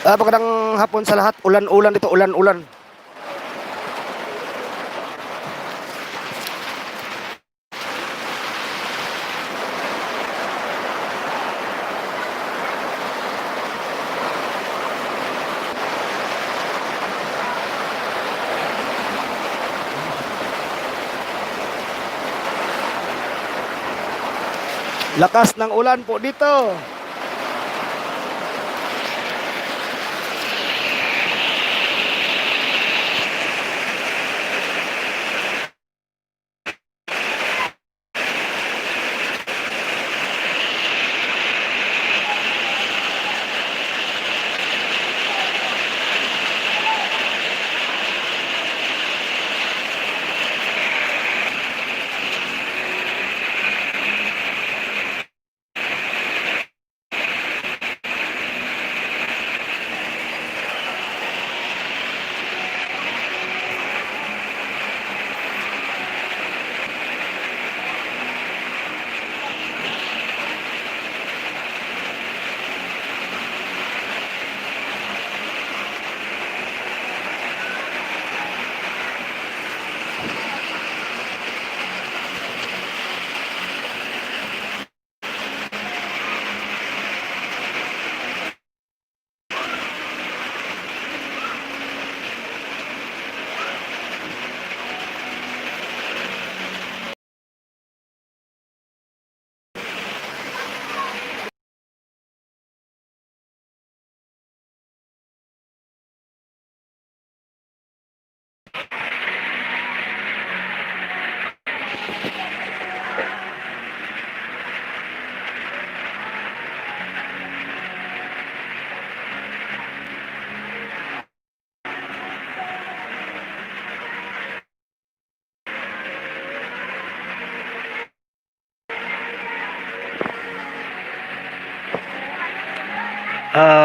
Magandang hapon sa lahat. Ulan-ulan dito, ulan-ulan. Lakas ng ulan po dito.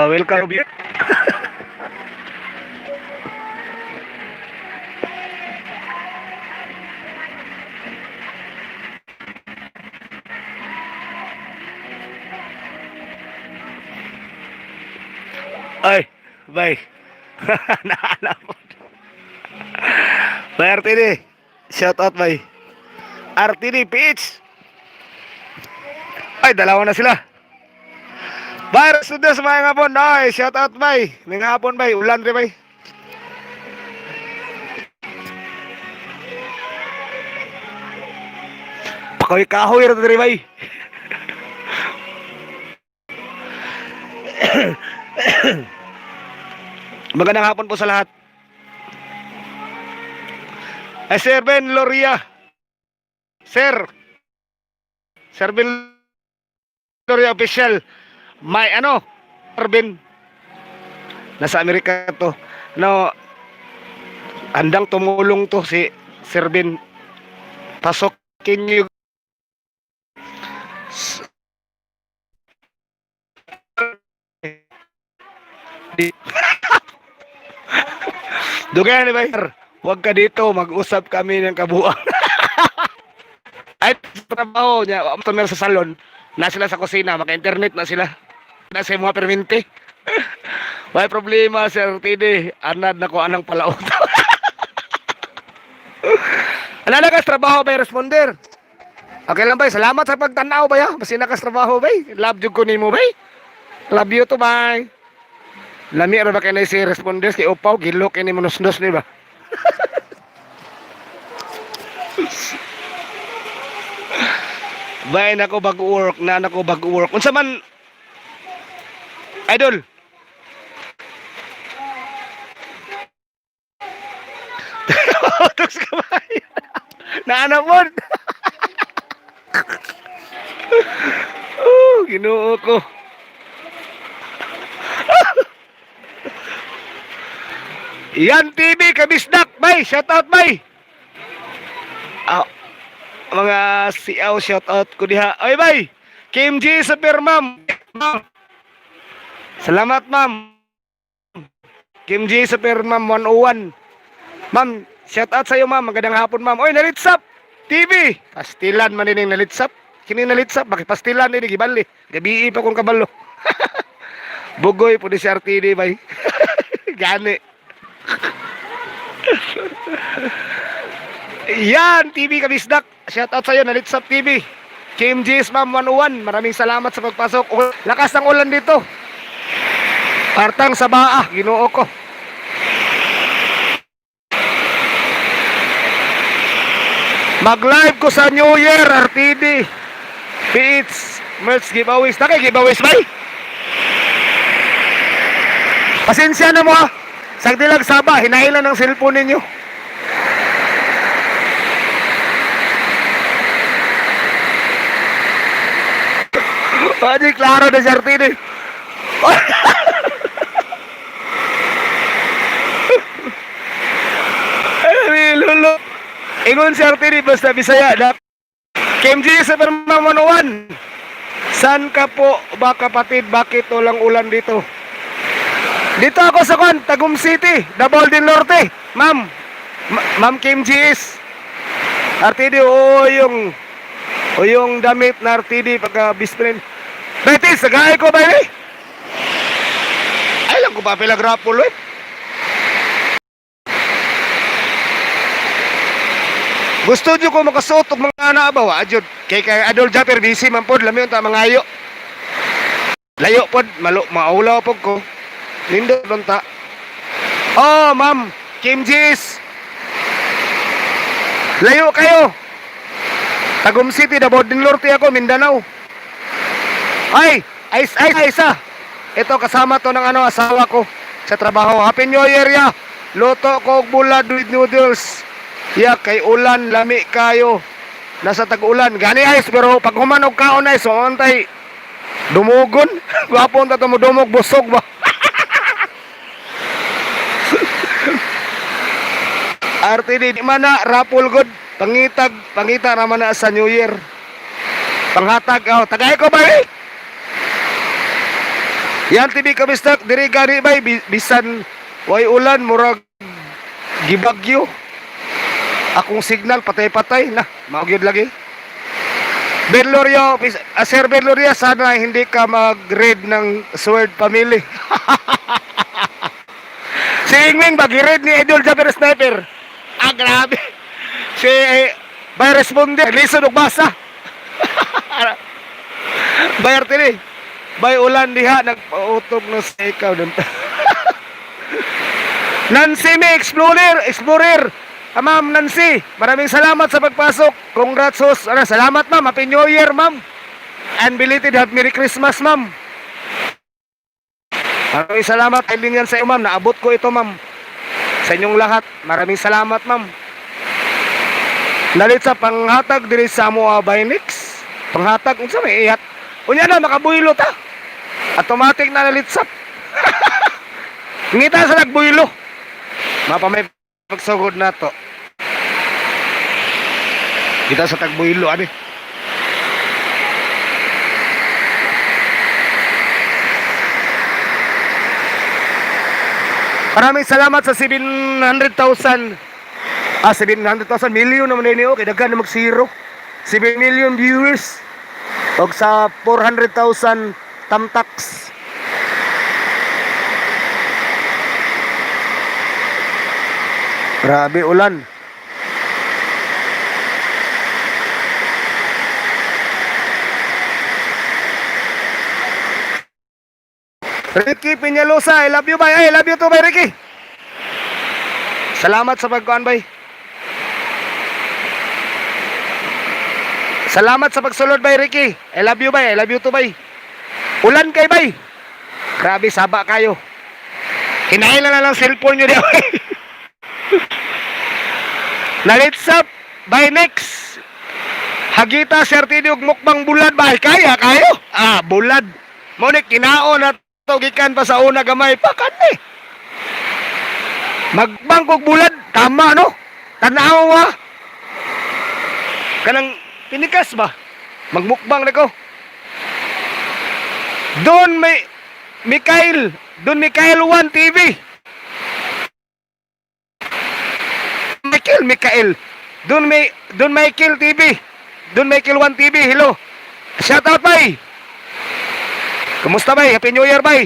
Welcome. Ay, bye. Naalam mo. Bay RTD. Shout out, bay. RTD PH. Ay, dalawa na sila. Bay, studios mga hapon. Ay, shout out, bay. Mga hapon, bay. Ulan rin, bay. Pakoy-kahoy rin rin, bay. Magandang hapon po sa lahat. Sir Ben Loria. Sir Ben Loria official. May Ben. Nasa Amerika to. Andang tumulong to si Sir Ben. Pasokin niyo. Dugan ni Bayer. Huwag ka dito, mag-usap kami ng kabuang. Ay, trabaho niya, sa salon, na sila sa kusina, maka-internet na sila. Na sa mga perminti. May problema, Sir TD. Anad na ko anang palaot. Analagas trabaho ba responder? Okay lang ba? Salamat sa pagtanaw ba ya? Basi nakas trabaho ba? Love jud ko nimo ba? Love you to bye. Lami ra ba kay si responders kay upaw gilok ini monusnos ni ba? Bay nako bag-work na nako bag-work. Unsa man idol? Tos ka ba? Naana mo. Ginoo ko. Yan TV kabisdak bay, shout out bay. Mga siaw shout out ko diha. Oy bay. Kim G Super Ma'am. Salamat ma'am. Kim G Super Ma'am 101. Ma'am, shout out sa iyo ma'am. Magandang hapon ma'am. Oy, Nalitsap TV. Pastilan man ining Nalitsap. Kini Nalitsap, bakit pastilan ini gibali. Gabi pa kung kabalo. Bugoy po di si RTD bay. Gani. Yan, TV Kabisdak. Shout out sa'yo, Nalitsap TV. Kim G's Ma'am 101. Maraming salamat sa pagpasok. Lakas ng ulan dito. Partang sa baa, ginoo ko. Mag-live ko sa New Year, RTD. PH, merch giveaways. Nakay giveaways ba? Pasensya na mo ha. Sagdilag saba, hinailan ng cellphone ninyo. Pwede, klaro na si RTD. Ay, lulo. Ingon si RTD, basta Bisaya na. Kim G sa Perma 101. San ka po ba kapatid? Bakit walang ulan dito? Dito ako sa Tagum City, Davao del Norte. Ma'am Kim G's. RTD, yung damit na RTD pagka bisprin. Betis, sagay ko ba eh? Ay lang ko pa pila grapol eh. Gusto nyo ko makasuot og mga naabaw, adjud. Kay Adol Japper, busy man pod, lami ta mangayo. Layo pod, maulaw pod ko. Lindo doon ta. Oh, ma'am, Kim G's. Layo kayo. Tagum City, Davao del Norte ako, Mindanao. Ay, isa. Ito kasama to ng asawa ko sa trabaho. Happy New Year ya. Luto ko og bulad with noodles. Ya, kay ulan, lami kayo. Nasa tag-ulan. Gani ayos, pero pag humanog kaon ay, so antay, dumugon. Gwapon ta mo dumog, busog ba? RTD, di mana, rapol good. Pangita naman na sa New Year. Panghatag, tagay ko ba eh? Yan, TV Kabistak, diri gani ba, bisan, way ulan, murag, gibagyo. Akong signal, patay-patay na, maugyod lagi. Ben Lorio, Sir Ben Loria, sana hindi ka mag-read ng Sword Family. Si Ingming, mag-read ni Idol Japper Sniper. Ah, grabe. Si by responder, listen og basa. By RTD, by ulan diha, nagpautob na sa ikaw. Nancy May, Explorer. Ma'am Nancy, maraming salamat sa pagpasok. Congrats, host. Salamat, ma'am. Happy New Year, ma'am. And belated Merry Christmas, ma'am. Maraming salamat. Kailan yan sa iyo, ma'am. Naabot ko ito, ma'am. Sa inyong lahat. Maraming salamat, ma'am. Nalit sa panghatag diri sa Moa Binix. Panghatag, unsa may ihat. Unya na, makabuylo ta. Automatic na nalitsap. Ngita sa nagbuylo. Mapamay pagsugod na to. Kita sa tagbuylo, ani. Maraming salamat sa 700,000. 700,000 million naman niyo. Kaya daghan na mag-zero. 7 million viewers. O sa 400,000 tamtaks. Grabe ulan. Ricky Peñalosa, I love you, bay. I love you too, bay, Ricky. Salamat sa pagkuhan, bay. Salamat sa pagsulod, bay, Ricky. I love you, bay. I love you too, bay. Ulan kay, bay. Grabe, saba kayo. Hinahin na lang cellphone nyo diya, bay. Nalitsap, bay, next. Hagita, RTD, ug mukbang bulad, bay. Kaya, kayo? Bulad. Monik, kinaon at gikan pa sa una gamay pa kani. Magbangkog bulad, tama no? Tanaw wa. Kanang pinikas ba? Magmukbang nako. Don may Mikael 1 TV. Mikael. Don Michael TV. Don Michael 1 TV. Hello. Shout out bay. Kumusta bay? Happy New Year bay.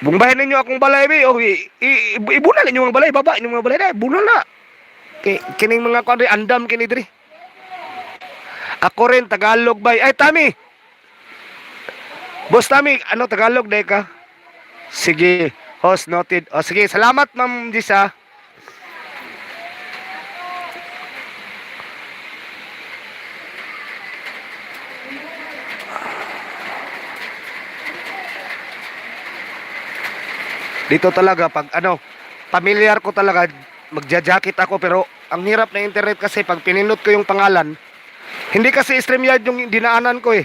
Bungbahin ninyo akong balay bay o ibunal ninyo mga balay, baba ninyo mga balay na, bunal na. Kining mga kuan andam kini diri. Ako rin Tagalog bay. Ay Tami, Boss Tami, ano Tagalog day ka? Sige, host noted. O sige, salamat Ma'am Jisa. Dito talaga pag ano, familiar ko talaga, magja-jacket ako pero ang hirap na internet kasi pag pinindot ko yung pangalan, hindi kasi StreamYard yung dinaanan ko eh.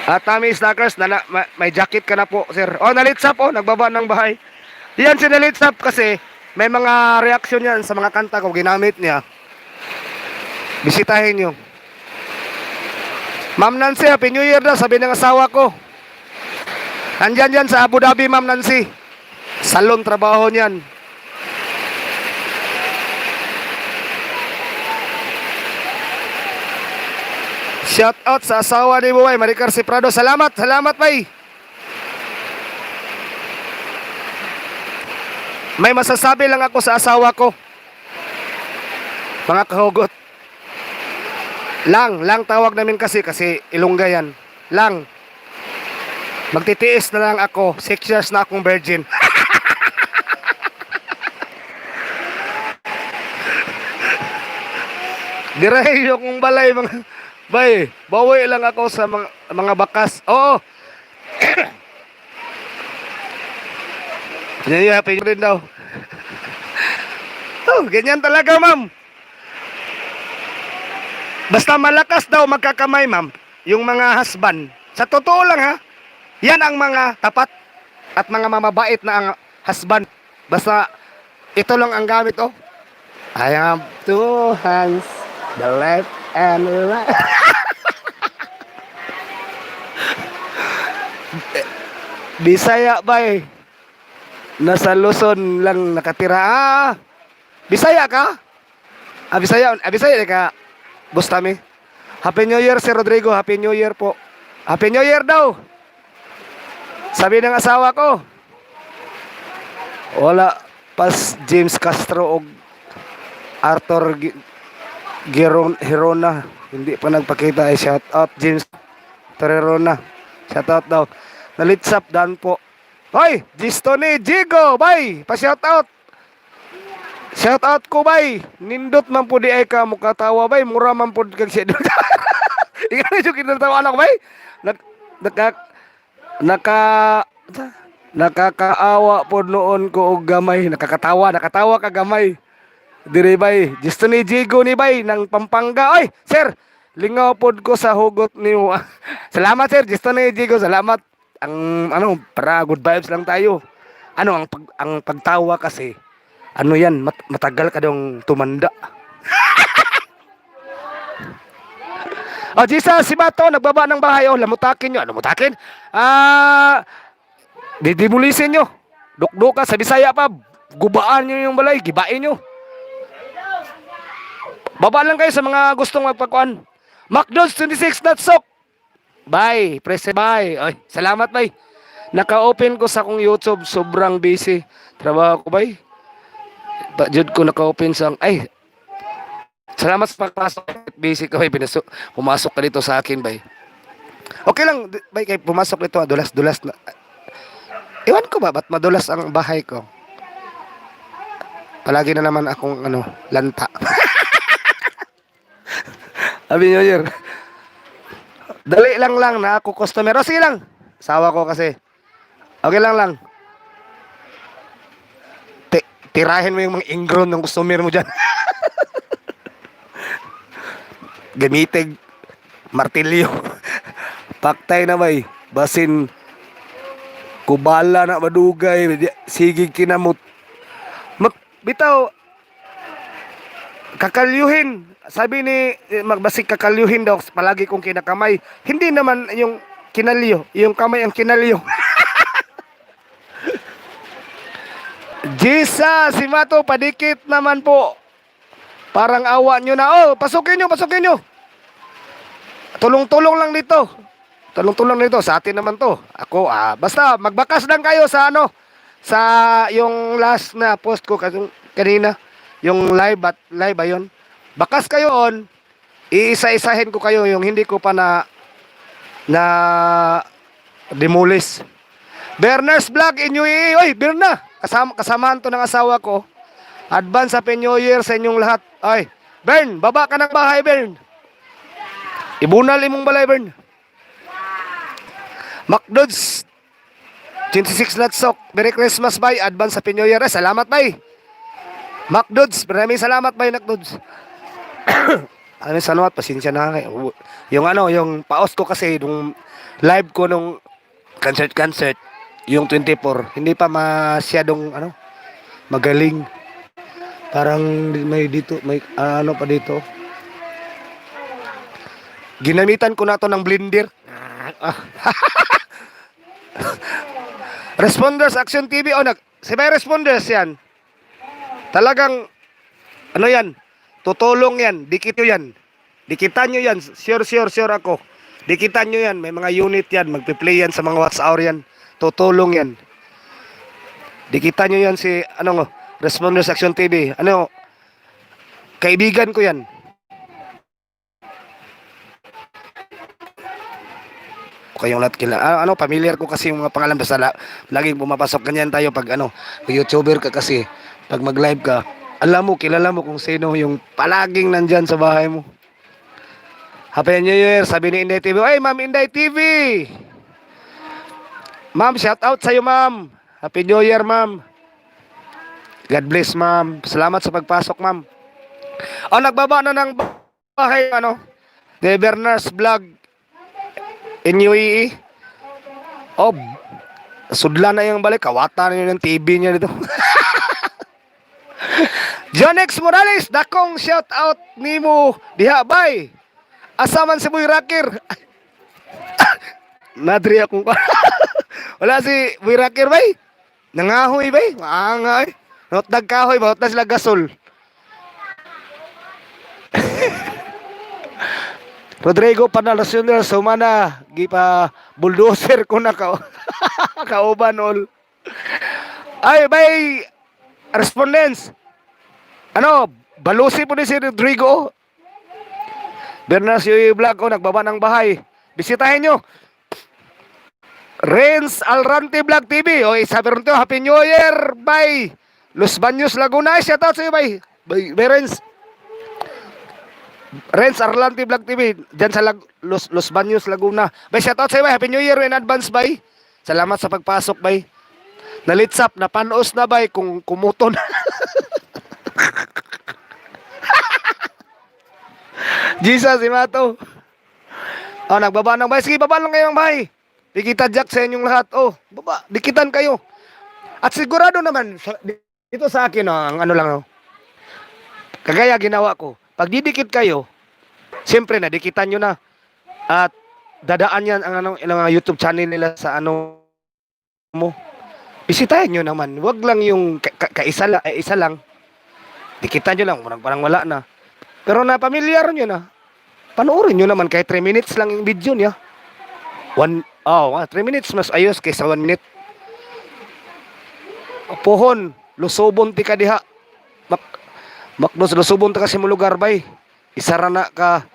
At Tommy Snackers, may jacket ka na po, sir. Oh, nalitsap oh, nagbaba ng bahay. Yan si nalitsap kasi may mga reaksyon yan sa mga kanta ko ginamit niya. Bisitahin nyo. Ma'am Nancy, Happy New Year daw, sabi ng asawa ko. Andyan yan sa Abu Dhabi, Ma'am Nancy. Salon trabaho niyan. Shout out sa asawa ni Buway, Maricar Ciprado. Salamat, salamat, bay. May masasabi lang ako sa asawa ko. Mga kahugot. Lang tawag namin kasi Ilongga yan. Lang. Magtitiis na lang ako. 6 years na akong virgin. Dirayo kong balay mga bay. Bawi lang ako sa mga bakas. Oo. Yan happy rin daw. Oh, ganyan talaga, ma'am. Basta malakas daw magkakamay, ma'am, yung mga husband. Sa totoo lang ha, yan ang mga tapat at mga mamabait na ang husband. Basta ito lang ang gamit, oh. I have 2 hands, the left and the right. Bisaya ba eh? Nasa Luzon lang nakatira. Bisaya ka? Bisaya ka. Boss Tami. Happy New Year, si Rodrigo. Happy New Year po. Happy New Year daw. Sabi ng asawa ko. Wala pas James Castro o Arthur Hirona. Hindi pa nagpakita. Shout out James Hirona. Shout out daw. Nalitsap dan po. Hoy, Gistoni Jigo, bay. Pa-shout out. Shout out ko bay. Nindot man po di ay ka mukatawa bay. Mura man po kag siya. Ikaw na yung kinatawa anak bay. Nakakaawa po noon ko og gamay. Nakakatawa ka gamay. Dire bay. Gistoni Jigo ni bay ng Pampanga. Oy, sir. Lingaw pod ko sa hugot niyo. Salamat sir, Gistoni Jigo. Salamat. Ang para good vibes lang tayo. Ang pagtawa kasi yan, matagal ka dong tumanda. Jesus, si Bato nagbaba ng bahay. Lamutakin nyo. Lamutakin? Didibulisin nyo. Dukduka sa Bisaya pa. Gubaan nyo yung balay. Gibain nyo. Baba lang kayo sa mga gustong magpakuan. McDonald's 26 not sok. Bye, press bye. Ay, salamat bye. Naka-open ko sa akong YouTube, sobrang busy. Trabaho ko bye. Jud ko naka-open sa salamat sa pagpasok. Busy ka bye, pumasok ka dito sa akin bye. Okay lang bye kay pumasok dito, dulas na. Iwan ko ba ba't madulas ang bahay ko? Palagi na naman akong lanta. Happy New Year. Dali lang na ako customer. Sige lang. Sawa ko kasi. Okay lang. Tirahin mo yung mga ingron ng customer mo dyan. Gamitig. Martilyo. Paktay na bay. Basin. Kubala na madugay. Sigig kinamot. Bitaw. Kakalyuhin. Sabi ni magbasik kakalyuhin daw palagi kong kinakamay. Hindi naman yung kinalyo, yung kamay ang kinalyo. Jesus, si Mato padikit naman po. Parang awa nyo na. Pasukin nyo. tulong-tulong lang dito. Tulong-tulong dito sa atin naman to. Ako basta magbakas lang kayo sa ano sa yung last na post ko kanina, yung live ayon. Bakas kayo on, iisa-isahin ko kayo yung hindi ko pa na demolish. Berners Vlog in UAE. Oy, Berna. Kasamahan to ng asawa ko. Advance Happy New Year sa inyong lahat. Ay, Bern, baba ka ng bahay, Bern. Ibunal imong balay, Bern. McDonald's 26 Latsok. Merry Christmas, bye. Advance Happy New Year. Salamat, bye. McDonald's, maraming salamat, bye, McDonald's. Ano salamat, pasensya na kayo. Yung yung paos ko kasi nung live ko nung concert yung 24, hindi pa masyadong magaling. Parang may dito, may ano pa dito. Ginamitan ko na to ng blender. Responders Action TV si may responders yan. Talagang yan? Tutulong yan, dikit nyo yan. Dikitan nyo yan, sure ako. Dikitan nyo yan, may mga unit yan, magpi-play yan sa mga watch hour yan. Tutulong yan. Dikitan nyo yan si Responders Action TV. Kaibigan ko yan. Kayong lahat familiar ko kasi yung mga pangalan basta laging pumapasok ganyan tayo pag YouTuber ka kasi pag mag-live ka, kilala mo kung sino yung palaging nandyan sa bahay mo. Happy New Year, sabi ni Inday TV. Hey, Ma'am Inday TV! Ma'am, shout out sa'yo, ma'am. Happy New Year, ma'am. God bless, ma'am. Salamat sa pagpasok, ma'am. Nagbaba na ng bahay, The Berners Vlog in UAE. Sudla na yung balik. Kawata na yun ng TV niya dito. John X Morales, dakong shout out nimo diha, bye. Asaman si Boy Rakir. Nadri akong wala si Boy Rakir, bay. Nangahoy, bay. Maangay. Notdag kahoy, bahot na sila gasol. Rodrigo Panalacional, sumana. Gipa bulldozer ko na kauban all. Ay, bay. Respondents. Balusi po ni si Rodrigo. Berners UAE Vlog, nagbaba ng bahay. Bisitahin nyo. Renz Alrante Vlog TV. Sabi rin to, Happy New Year, bye. Los Baños Laguna. Shout out sa'yo, bye. Bye, Renz. Renz Alrante Vlog TV. Diyan sa Los Baños Laguna. Bye, shout out sa'yo, bye. Happy New Year in advance, bye. Salamat sa pagpasok, bye. Nalitsap, napanos na, bye, kung kumuton. Jesus, imato. Nagbaba ng bahay. Sige, baba lang kayo ng bahay. Dikita Jack sa inyong lahat. Baba, dikitan kayo. At sigurado naman, dito sa akin, ang lang, kagaya ginawa ko. Pag didikit kayo, siyempre, nadikitan nyo na. At dadaan yan ang YouTube channel nila sa mo. Bisitahin nyo naman. Huwag lang yung isa lang. Dikitan nyo lang. Parang wala na. Pero pamilyar nyo na. Panoorin nyo naman kahit 3 minutes lang yung video niya. 3 minutes mas ayos kaysa 1 minute. Pohon, lusubon ti ka diha. Maknos lusubon ta kasi mo lugar, bay. Isara na ka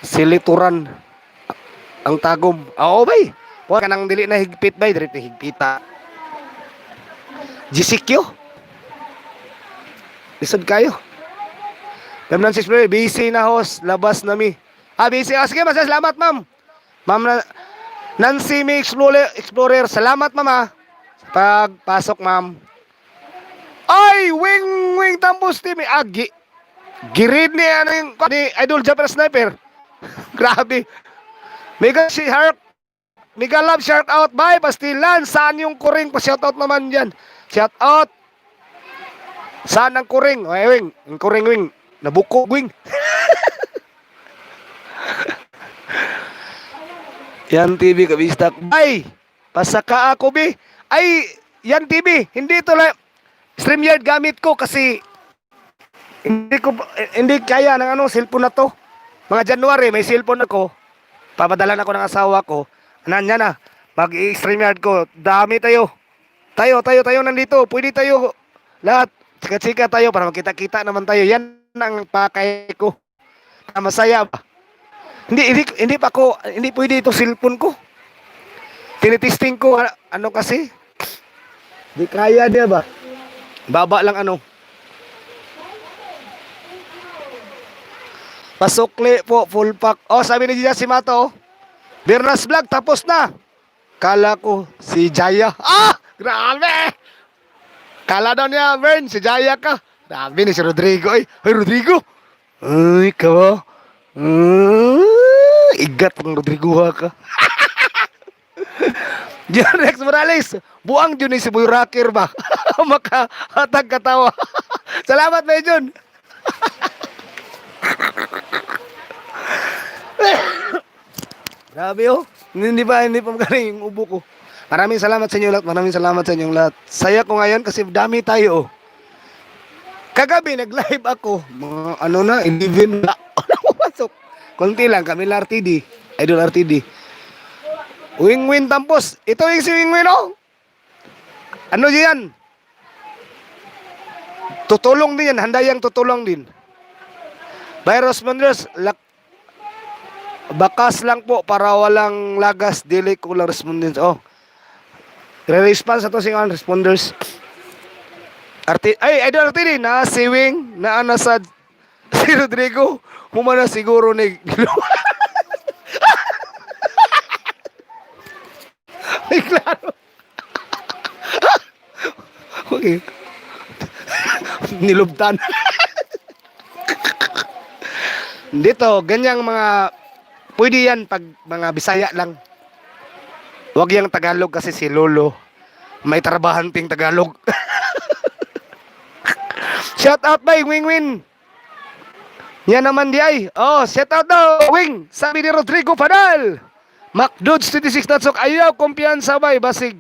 silituran ang tagom. Bay. Huwag ka nang dili na higpit, bay. Dili na higpita. GCQ. Lisod kayo. Namnan si Explorer, busy na host, labas na mi. Busy. Sige, salamat, ma'am. Ma'am Nancy Mi Explorer, salamat, ma'am, pagpasok, ma'am. Ay, wing tambos team. Girid ni Idol Japper Sniper. Grabe. Mega love shout out, bye. Pastilan, saan yung kuring? Pa-shout out naman dyan. Shout out. Saan ang kuring? Ay, wing. Ang kuring, wing. Nabuko, wing. Yan TV kabistak. Ay, pasaka ako, bi. Ay, yan TV. Hindi ito lang. StreamYard gamit ko kasi hindi kaya ng cellphone na to. Mga January, may cellphone ako. Papadala ako ng asawa ko. Nanya na. Mag-i-stream yard ko. Dami tayo. Tayo nandito. Pwede tayo. Lahat. Chika-chika tayo para magkita-kita naman tayo. Yan ang pakay ko. Masaya ba? Hindi pa ako, hindi pwede ito cellphone ko. Tinitesting ko, ano kasi? Di kaya dia ba? Baba lang ano. Pasukli po, full pack. Oh, sabi ni Jaya si Mato, Bernas Vlog, tapos na. Kala ko, si Jaya. Ah! Grabe! Kala daw niya, Bern, si Jaya ka. Grabe ni si Rodrigo. Ay, Rodrigo! Ay, ikaw. Igat ng Rodrigo ka. John Rex Morales, buang Jun ni si Boy Rocker ba? Makahatag katawa. Salamat, Medjon. Grabe oh. Hindi pa magaling yung ubo ko. Maraming salamat sa inyo lahat. Maraming salamat sa inyong lahat. Saya ko ngayon kasi dami tayo oh. Kagabi nag-live ako. Mga ano na, 11 na. Pasok. Konti lang kami la RTD. Idol RTD. Wing-win tampos. Ito yung si Wing-win oh. Ano yan? Tutulong din yan. Handayang tutulong din. Virus Monders, bakas lang po para walang lagas, dili ko lang respondents. Oh. Re-response ato sing responders. Idol RTD na si Wing na anasad si Rodrigo humana siguro ni ay klaro. Okay. Nilubtan. Dito, ganyang mga pwede yan pag mga Bisaya lang. Huwag yang Tagalog kasi si Lolo may trabahanting Tagalog. Shout out by Wing. Yan naman di ay. Oh, shout out daw Wing. Sabi ni Rodrigo Padal. MacDudes 26 natsok ayaw kumpiyansa bay basig.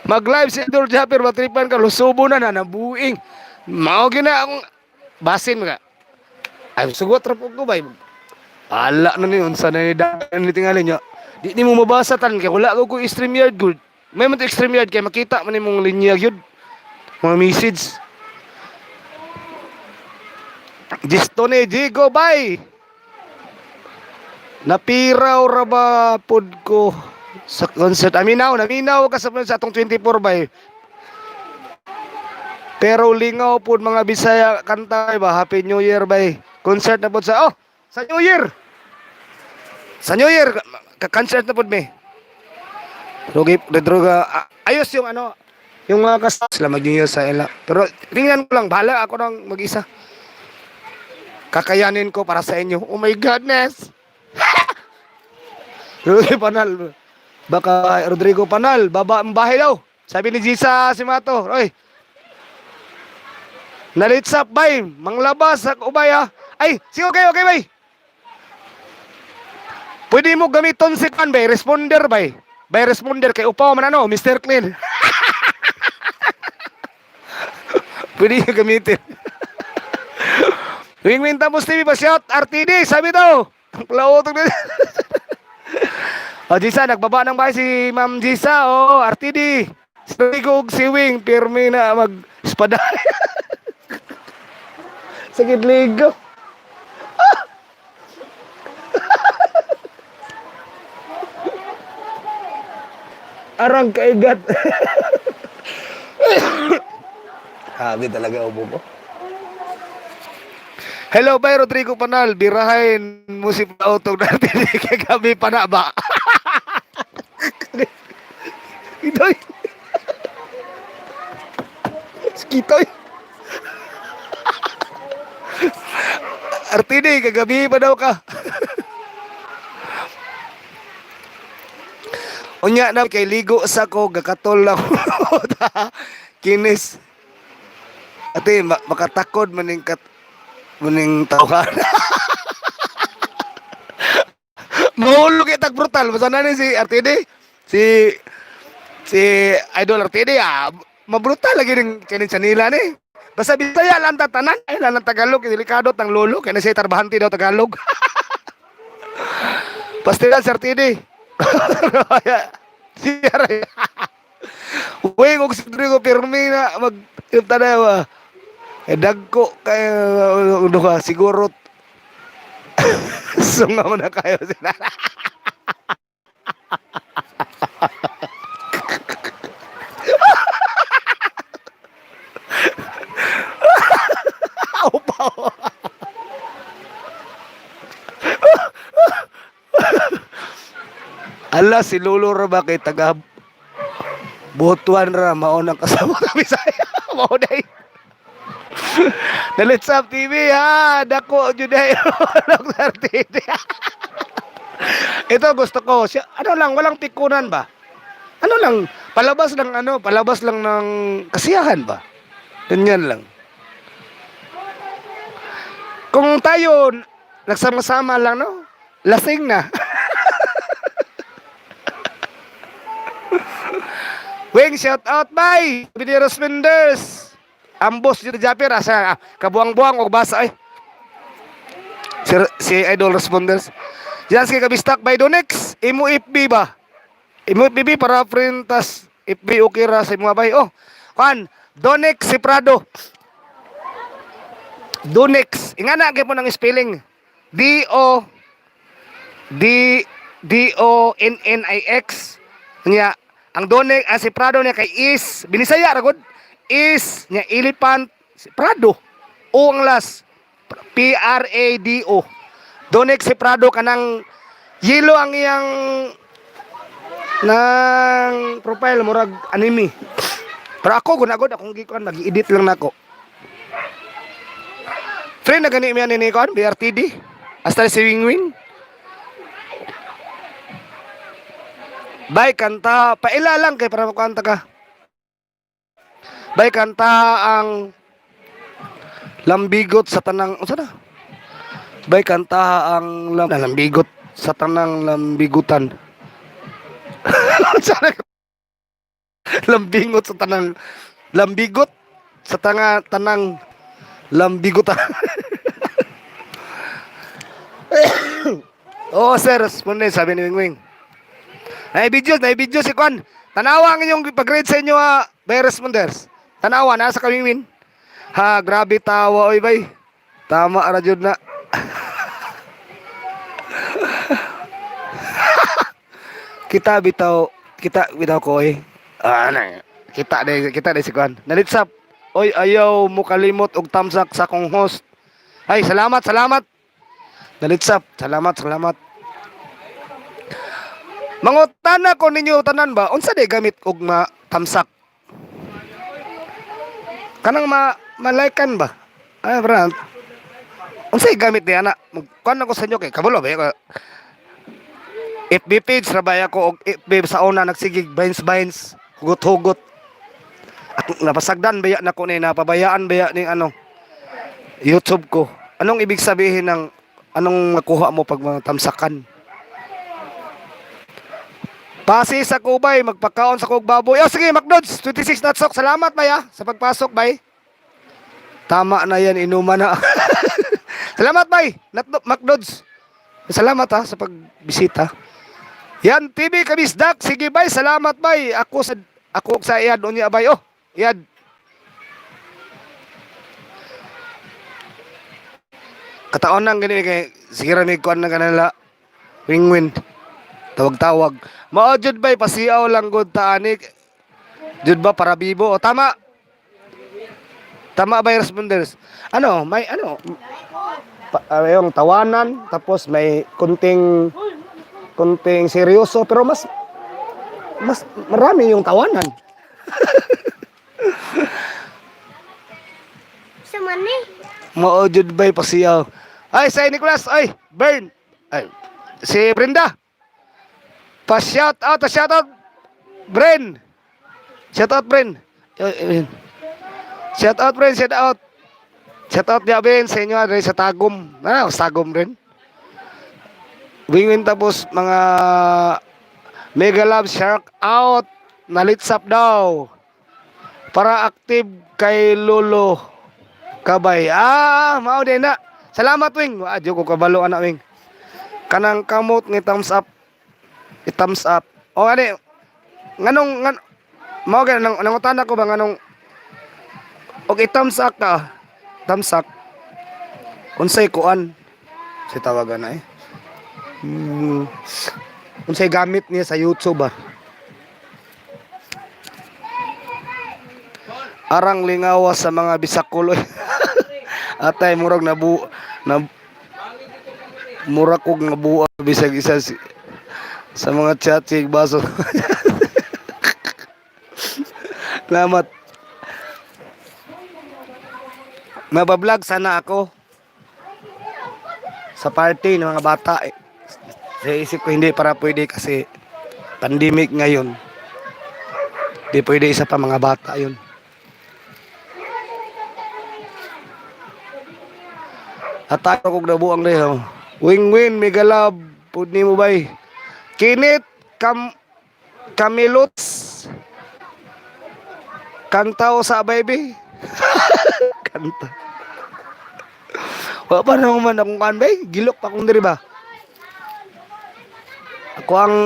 Mag-live si Idol Japper matripan ka lusubo na nabuing. Mao gina akong basin ka. Ay sugot ra pud ko bay. Ala na ni unsa na ni dagan ni tingali nya. Di ni mo mabasa tan kay wala ko stream yard good. May man stream yard kay makita man imong linya gyud. Mga message. Gisto ni Jigo bay. Napiraw ra ba pod ko sa concert. Naminaw ka sa atong 24 bay. Pero lingaw pod mga Bisaya kanta ba Happy New Year bay. Concert na pod sa sa New Year. Sa New Year ka-concert na pod me. Droga ayos yung ano yung mga sila mag-New Year sa ila. Pero tingnan ko lang bahala ako nang mag-isa. Kakayanin ko para sa inyo. Oh my goodness. Rodrigo Panal, baba ang bahay daw. Sabi ni Jisa si Mato, oy. Nalitsap bay, manglabas sa ubay ha. Ay, sige okay bay. Pwede mo gamiton si kan bay, responder bay. Bay responder kay upaw man ano, Mr. Clean. Pwede yung gamitin. Wing-win tapos TV pa shout RTD, sabi daw. Plautog na. Jisa, nagbaba ng bahay si Ma'am Jisa. RTD. Sigog si Wing, pirmi na mag-espada. Sakit ligo. Arang kaigat. Habi talaga ubo mo. Hello, bye Rodrigo Panal. Birahin mo si Plautog natin. Kagabi pa na ba? Kitoy. Kitoy. RTD, kagabi pa daw ka. Unya na kay ligo sa ko, gakatol lang. Kinis. Ate, makatakod maning tawhan. Mahulog itag brutal. Basta na ni si RTD. Si Idol RTD mabrutal lagi rin kanin sa nila ni. Basta Bisaya lang tatanan. Ay lang Tagalog. Delikado tang lolo. Kaya na siya tarbahanti daw Tagalog. Pastilan Sir TD. Siya rin. Uy, kung si Rodrigo Pirmi na mag tanawa. Dagko kay ano ka siguro sunga mo na kayo sila. Upaw. Ala si Lolo ra ba kay taga Butuan ra maunang kasama kami sa mao day. Nalitsap TV ha, dako jud ay Dr. TD. Ito gusto ko, siya, ano lang, walang pikunan ba? Ano lang, palabas lang ng kasiyahan ba? Ganyan lang. Kung tayo nagsama-sama lang, no? Lasing na. Wing, shout out, bye! Bidiros Menders. Ambos dito Japir, asa kabuang-buang o basa ay. Si Idol Responders. Diyan si kabistak by Donex. Imo FB ba? Imo FB para printas FB okay ra sa mga bay. Oh, kan Donex si Prado. Donex. Ingana gyud mo ng spelling. D O D D O N N I X. Nya ang Donex si Prado niya kay is binisaya ra gud. Is nya elephant si Prado. O ang last P R A D O. Donex si Prado kanang yellow ang iyang nang profile murag anime. Pero ako gunagod akong gikuan magi-edit lang nako. Friend na gani mi ani kon BRTD. Hasta si Wingwing. Bay kanta paila lang kay para makanta ka. Bay kanta ang lambigot sa tanang unsa na? Bay kanta ang lambigot sa tanang lambigutan. Lambingot sa tanang lambigot sa tanang lambigutan. Oh, sir, responde sabi ni Wingwing. Nay video si Kwan. Tanawa ang inyong pag-grade sa inyo by responders. Tanawa na sa Wingwing. Ha, grabe tawa oy bay. Tama ra jud na. kita bitaw ko eh. Kita day si Kwan. Nalitsap. Oy, ayaw mo kalimot og tamsak sa kong host. Ay, salamat. Nalitsap. Salamat. Mangutana ko ninyo tanan ba, unsa day gamit og tamsak? Kanang malaikan ba? Ay, brand. Unsay gamit ni ana? Kuan ako sa inyo kay kabulo ba? FB page rabay ako og FB sa una nagsigig bines hugot. At napasagdan baya na ko ni napabayaan baya ning YouTube ko. Anong ibig sabihin ng anong nakuha mo pag mga tamsakan? Pasi sa kubay, magpakaon sa kog baboy. Oh, sige, McDonald's, 26 natsok. Salamat, bay, sa pagpasok, bay. Tama na yan, inuman na. Salamat, bay. McDonald's. Salamat, sa pagbisita. Yan, TV Kabisdak. Sige, bay. Salamat, bay. Ako sa iyad. Unya, bay. Oh, iyad. Kataon nang ganyan kay sige ra mig kuan na kanala. Wingwin. Tawag-tawag. Mao jud bay pasiaw lang gud ta ani. Jud ba para bibo? O tama. Tama ba responders? May yung tawanan tapos may kunting seryoso pero mas marami yung tawanan. Sa mani. Mao jud bay pasiaw. Ay, si Nicholas, ay, Bern. Ay, si Brenda. Pa-shout out, Bren. Shout out, Bren. Shout out niya, Ben, sa inyo, rin sa Tagum. Sa Tagum rin. Wingwin tapos, mga Mega Love Shark out. Nalitsap daw. Para active kay Lolo Kabay. Mao din na. Salamat, Wing. Adyo ko kabalo, anak, Wing. kanang kamot ni thumbs up, i-thumbs up. O ani, nganong mao gyud nangutan ako ba nganong og i-thumbs up ka, thumbs up. Unsay kuan si tawagan na eh. Unsay gamit niya sa YouTube ba? Arang lingawa sa mga bisakuloy. Atay murag na murag kog nabuo bisag isa sa mga chat sig baso. Salamat. Mabablog sana ako sa party ng mga bata. Sa isip ko hindi para pwede kasi pandemic ngayon. Hindi pwede isa pa mga bata yun. At ako kog nabuang reho. Wing-win, mega love. Pud ni mo bay. Kinit Kamilots. Kantaw sa baby. Kanta. Wa pa naman akong kan bay. Gilok pa akong diri ba. Ako ang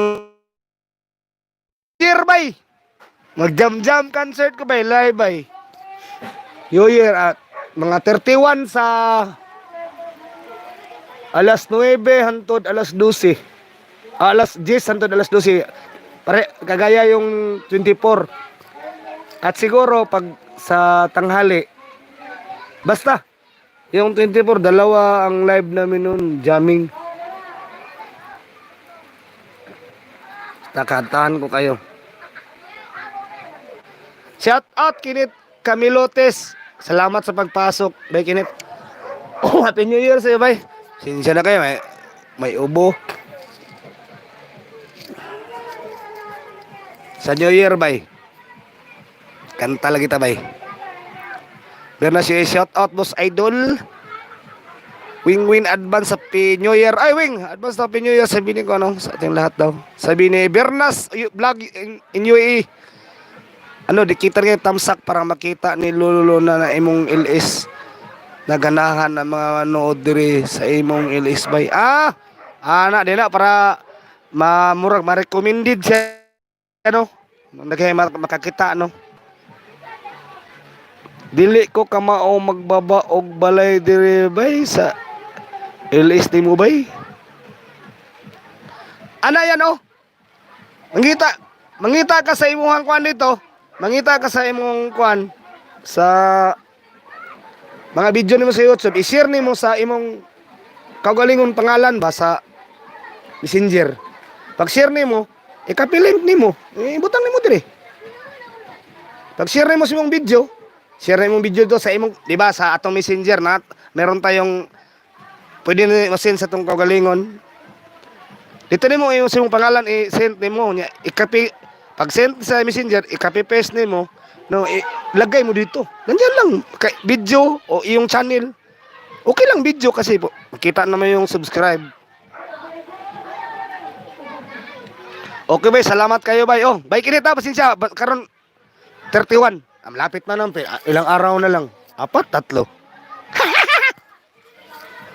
year bay. Mag-jam-jam concert ko bay. Live bay. New Year at mga 31 sa alas 9 hantod alas 12. Alas 10 hantod alas 12. Pare kagaya yung 24. At siguro pag sa tanghali basta yung 24 dalawa ang live namin noon, jamming. Takantahan ko kayo. Shout out Kinit Kamilotes. Salamat sa pagpasok. Bay Kinit. Oh, Happy New Year sa'yo bay. Sinsya na kayo, may ubo. Sa New Year, bay. Kanta lagi ta, bay. Meron na siya shout out, boss idol. Wing advance Happy New Year. Ay, Wing, advance Happy New Year. Sabihin ko, ano, sa ating lahat daw. Sabihin ni Bernas, vlog in UAE. Ano, dikita rin yung tamsak para makita ni Lolo na imong LS. Naganahan ng mga manood diri sa imong LS bay. Ana din na para mamurag ma-recommended siya ano. Nagay makakita no. Dili ko kamao magbaba og balay diri bay sa LS nimo bay. Ana yan oh. Mangita ka sa imong kwan dito. Mangita ka sa imong kwan sa mga video nimo sa YouTube, i-share nimo sa imong kaugalingon pangalan ba sa Messenger. Pag share nimo, i-copy-link nimo, ibutang nimo dire. Pag share nimo sa imong video, share nimo video do sa imong, di ba, sa atong Messenger na meron tayong pwede ni send sa tong kaugalingon. Dito nimo yung sa imong pangalan i-send nimo nya, i-copy. Pag send sa Messenger, i-copy paste nimo. No, lagay mo dito. Nandiyan lang video o iyong channel. Okay lang video kasi po. Makita naman yung subscribe. Okay bay, salamat kayo bay. Oh, bay kinita pasensya karon 31. Malapit na lang, ilang araw na lang. 4, 3.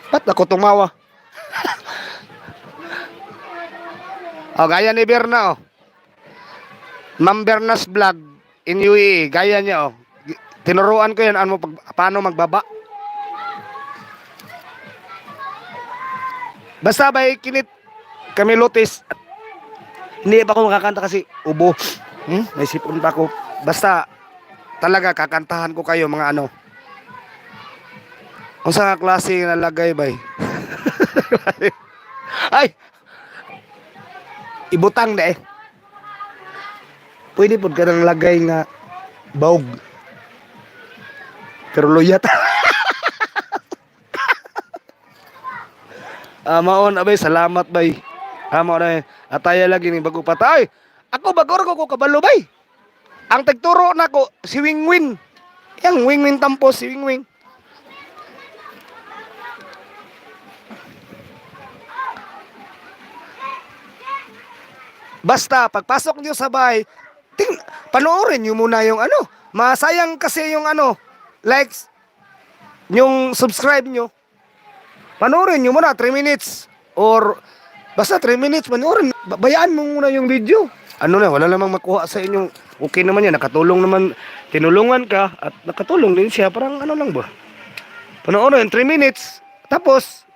Ba't ako tumawa? Oh, gaya ni Berna oh. Ma'am Berna's vlog in UAE, gaya niya oh. Tinuruan ko yan paano magbaba. Basta bay Kinit Kamilotes. Hindi pa ako makakanta kasi ubo. May sipon pa ako. Basta talaga kakantahan ko kayo mga ano. Kung sa klase na lagay bay. Ay. Ibutang na eh. Pwede po ka ng lagay nga baog. Pero luyat. Maon abay, salamat bay. Maon ay ataya lagi ni bago patay. Ako bagor ko kabalo bay. Ang tagturo nako si Wingwin. Yang Wingwin tampo si Wingwin. Basta pagpasok niyo sa bahay, panoorin nyo muna yung ano. Masayang kasi yung ano, likes, yung subscribe nyo. Panoorin nyo muna, 3 minutes. Or basta 3 minutes panoorin. Bayaan mo muna yung video. Ano na, wala namang makuha sa inyo. Okay naman yan, nakatulong naman. Tinulungan ka at nakatulong din siya. Parang ano lang ba? Panoorin 3 minutes. Tapos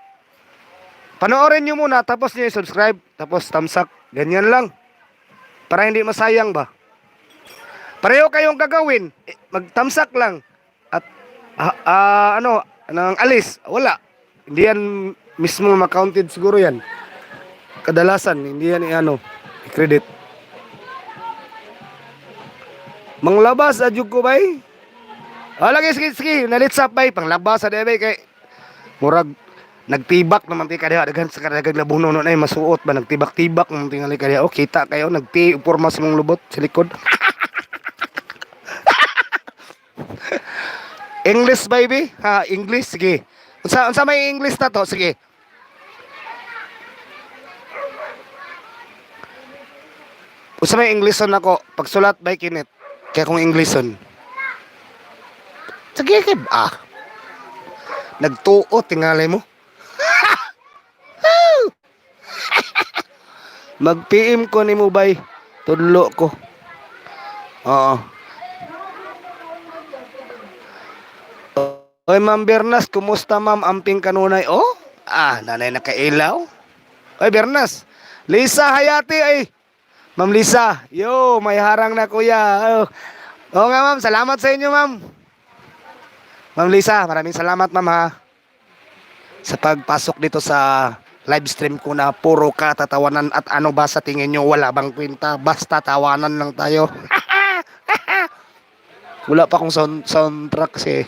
panoorin nyo muna, tapos nyo subscribe, tapos thumbs up. Ganyan lang. Para hindi masayang ba? Pareho kayong gagawin. Mag-thumbs up lang. At ano, nang alis. Wala. Hindi yan mismo ma-counted siguro yan. Kadalasan, hindi yan i-credit. Manglabas, adyog ko bay. Lagi, sige. Nalitsap bay. Panglabas, bay. Kay murag nagtibak naman ti kada daghan sa kadagag labuno no ay masuot ba nagtibak-tibak naman tingali kada kita kayo porma sa mong lubot sa likod. English baby ha, English sige. Unsa may English na to sige. Unsa may Englishon nako pagsulat bay kinit kaya kung Englishon. Sige kay nagtuo tingali mo. Mag-PM ko ni mo bay. Tudlo ko. Oo. Oy Ma'am Bernas, kumusta ma'am? Amping kanunay. Oh? Nanay nakailaw. Oy Bernas. Lisa Hayati ay. Ma'am Lisa. Yo, may harang na kuya. Oo nga ma'am, salamat sa inyo ma'am. Ma'am Lisa, maraming salamat ma'am ha. Sa pagpasok dito sa live stream ko na puro katatawanan at ano ba sa tingin nyo wala bang kwenta basta tawanan lang tayo. Wala pa akong soundtrack kasi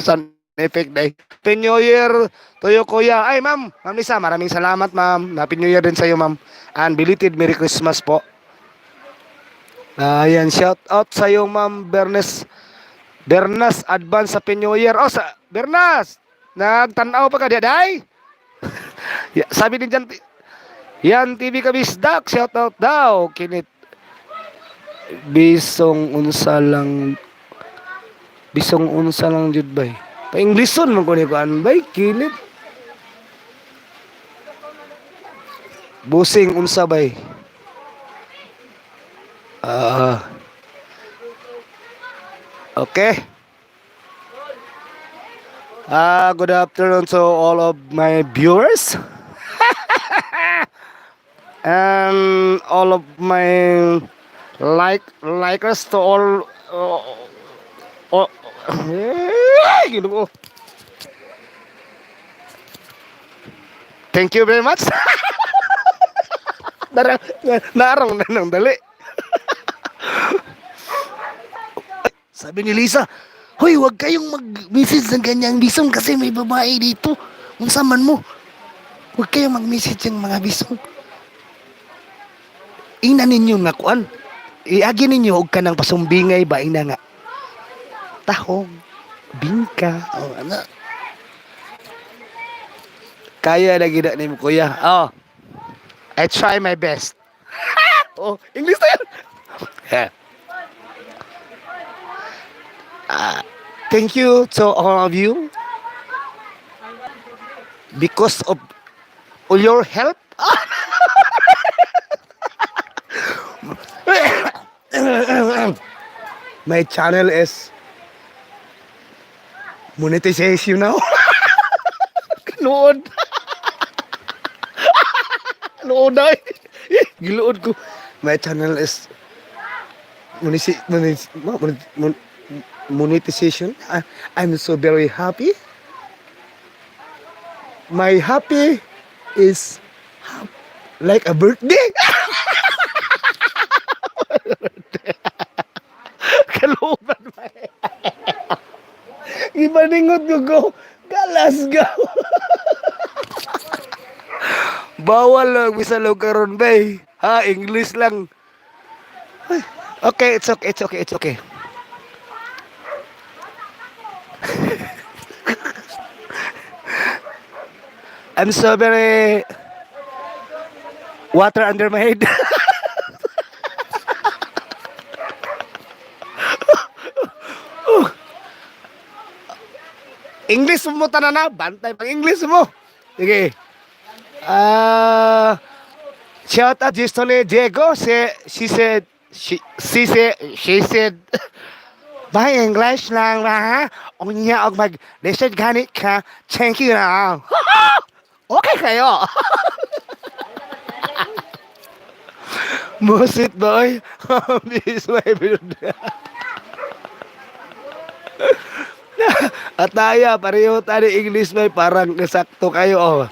sound effect day. Happy New Year Toyo kuya. Ay ma'am Lisa maraming salamat ma'am. Happy New Year din sa iyo ma'am. And belated Merry Christmas po. Ayan shout out sa iyo ma'am Bernas advance Happy New Year. Sa Bernas nagtanaw pa ka day? Sabi din dyan, yan TV Kabisdak, shout out daw, kinit. Bisong unsa lang jud bay. Pa-Englishon man ko ni kuan bay, kinit. Busing unsa bay. Okay. Good afternoon to all of my viewers. And all of my likers to all thank you very much. Narang nang dali. Sabi ni Lisa, hoy, wag kayong mag-message ng ganyang bisong kasi may babae dito. Unsa man mo? Wag kayong mag-message ng mga bisong. Ina ninyo nga kuan. Iagi ninyo og kanang pasumbingay ba ina nga. Tahong, bingka, ana. Kaya na gid ni mo kuya. I try my best. English na yan. Thank you to all of you because of all your help. My channel is monetization now. Kanood. Kanood ay. Giluod ko. My channel is monetization. I'm so very happy. My happy is like a birthday. Kaluban ba? Ibaningot ko. Galasgaw. Bawal lang misalo karon bay. English lang. Okay, it's okay. I'm so very water under my head. English mo tanan na, bantay pang English mo. Sige. Ah, shout out just ni Diego. She said, by English lang ba ha? Unya og mag-listen ganit ka. Thank you na. Okay kayo. Musit boy. Bis may bilod. Ataya, pareho tayo English may parang nasakto kayo. Oh.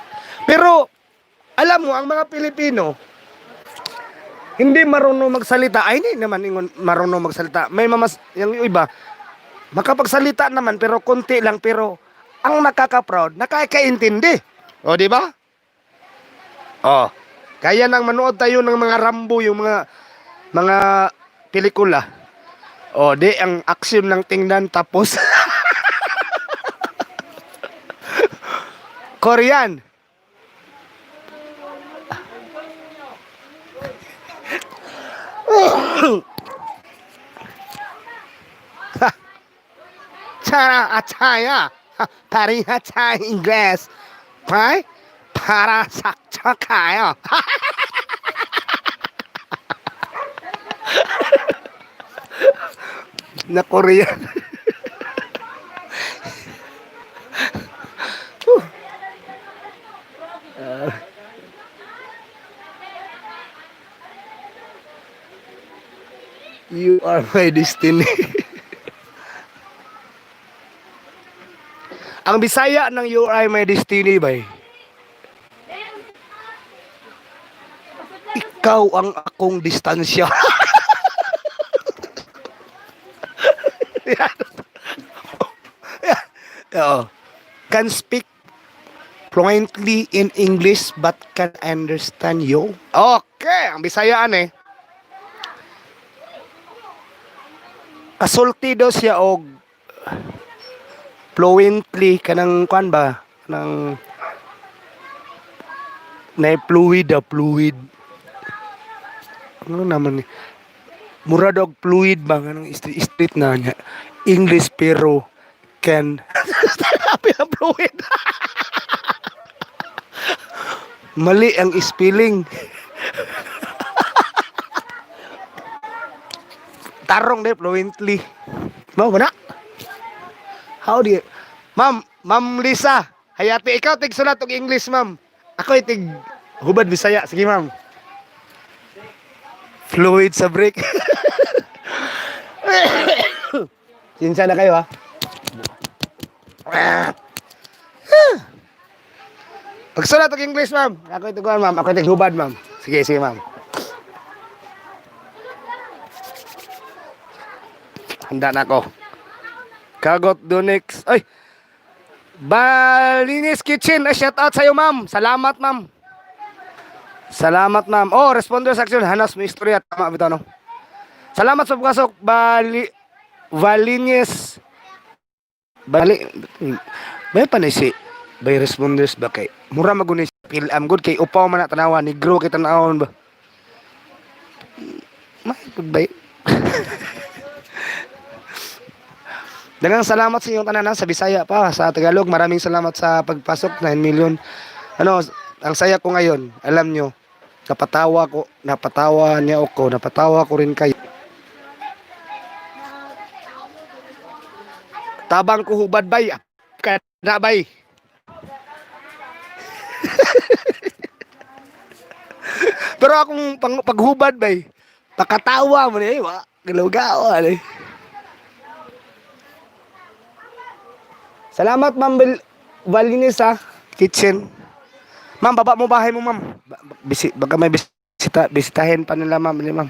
Pero, alam mo, ang mga Pilipino, hindi marunong magsalita. Ay, hindi naman marunong magsalita. May mamas, yung iba, makapagsalita naman, pero konti lang. Pero, ang nakaka-proud, nakakaintindi. O, di ba? Oh. Kaya nang manood tayo ng mga Rambo, yung mga pelikula. O, di, ang action ng tingnan tapos. Korean. Cara ataya. Pareha tayo Ingles. Right? Para sakto kayo. Na Korean. You are my destiny. Ang Bisaya ng You Are My Destiny ba? Ikaw ang akong distansya. Oo. Can speak fluently in English but can understand you. Okay, ang Bisayaan eh. Kasulti daw siya og fluently kanang kuan ba? Kanang na fluid. Ano naman ni? Mura dog fluid ba kanang street na niya. English pero can sabi ang fluid. Mali ang spelling. Tarong de fluently. Mau ba na? How do you... Ma'am Lisa, hayati ikaw tig sulat og English, ma'am. Ako tig hubad Bisaya. Sige, ma'am. Fluid sa break. Sinsa na kayo, ha? Pagsulat og English, ma'am. Ako tig ma'am. Ako tig hubad, ma'am. Sige, ma'am. Handa na ako. Kagot Donix. Ay! Balinis Kitchen. Ay, shout out sa'yo, ma'am. Salamat, ma'am. Salamat, ma'am. Oh, responder sa action. Hanas mo istorya. Tama, bitaw, no? Salamat sa pagkasok. Balinis. May panisi. By responders ba kay? Mura magunis. Feel am good kay upaw man na tanawa. Negro kita naon ba? May pagbay. Daghang salamat sa inyong tanan sa Bisaya pa, sa Tagalog. Maraming salamat sa pagpasok 9 million. Ano, ang saya ko ngayon, alam nyo, napatawa niya ako, napatawa ko rin kayo. Tabang ko hubad bay, kada bay. Pero akong paghubad bay, pakatawa mo niya, wa, galugawa eh. Salamat, Ma'am Balinis, ha. Kitchen. Ma'am, baba mo bahay mo, ma'am. Baka may bisitahin pa nila, ma'am. Ma'am.